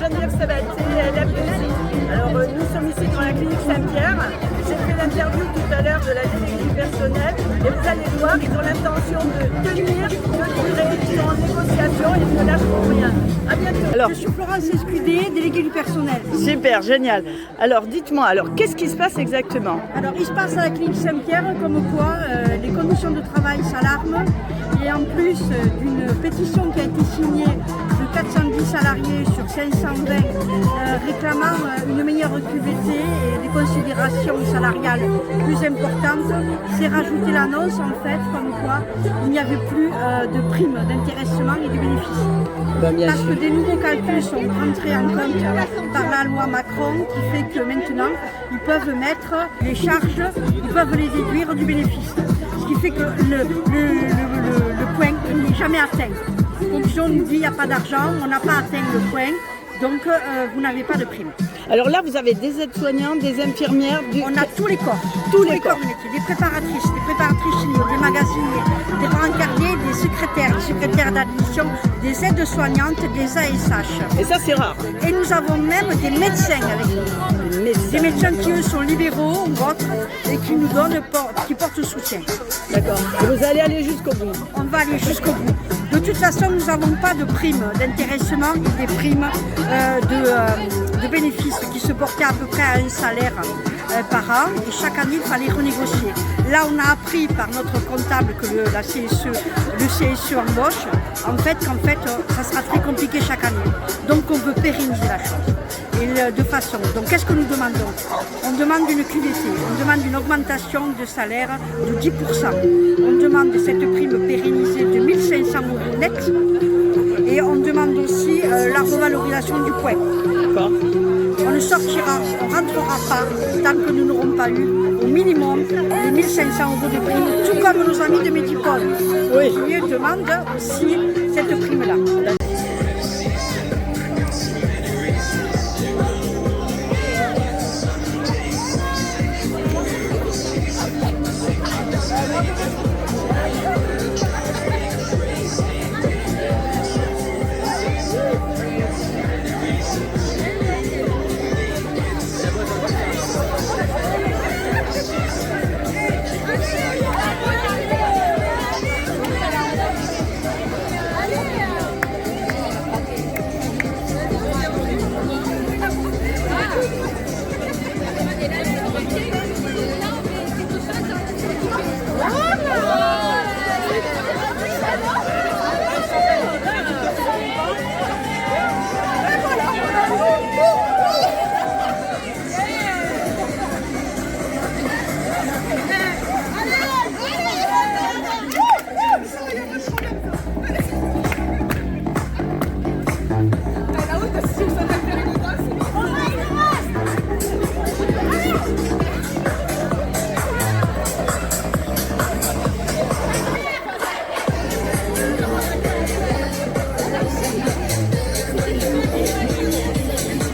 Geneviève Sabaté, élève de CI. Alors nous sommes ici dans la clinique Saint-Pierre. J'ai fait l'interview tout à l'heure de la déléguée du personnel et vous allez voir, ils ont l'intention de tenir, de durer, ils sont en négociation et ils ne lâcheront rien. À bientôt. Alors, Je suis Florence Escudé, déléguée du personnel. super, génial. Alors dites-moi, qu'est-ce qui se passe exactement? Alors il se passe à la clinique Saint-Pierre comme quoi les conditions de travail s'alarment et en plus d'une pétition qui a été signée de 410 salariés sur 520 réclamant une meilleure QVT et des considérations salariales plus importantes, s'est rajouté l'annonce en fait comme quoi il n'y avait plus de primes d'intéressement et de bénéfices. Parce que des nouveaux calculs sont rentrés en compte par la loi Macron qui fait que maintenant ils peuvent mettre les charges, ils peuvent les déduire du bénéfice. Ce qui fait que le point n'est jamais atteint. Fonction nous dit il n'y a pas d'argent, on n'a pas atteint le point, donc vous n'avez pas de prime. Alors là, vous avez des aides-soignants, des infirmières, On a tous les corps, Tous les corps. de métier, des préparatrices chimiques, des magasiniers, des brancardiers, des secrétaires d'admission, des aides-soignantes, des ASH. Et ça, c'est rare. Et nous avons même des médecins avec nous. Des médecins qui eux sont libéraux ou autres et qui nous donnent, qui portent soutien. D'accord. Et vous allez aller jusqu'au bout. On va aller jusqu'au bout. De toute façon, nous n'avons pas de primes d'intéressement et des primes de bénéfices qui se portaient à peu près à un salaire par an. Et chaque année, il fallait renégocier. Là, on a appris par notre comptable que le CSE embauche, qu'en fait, ça sera très compliqué chaque année. Donc, on veut pérenniser la chose. Et de façon. Donc, qu'est-ce que nous demandons? On demande une QVT, on demande une augmentation de salaire de 10%. On demande cette prime pérennisée de 1 500 € net. Et on demande aussi la revalorisation du point. D'accord. On ne sortira, on ne rentrera pas tant que nous n'aurons pas eu au minimum les 1 500 € de prime, tout comme nos amis de Medipol. Oui. Qui demandent aussi cette prime-là.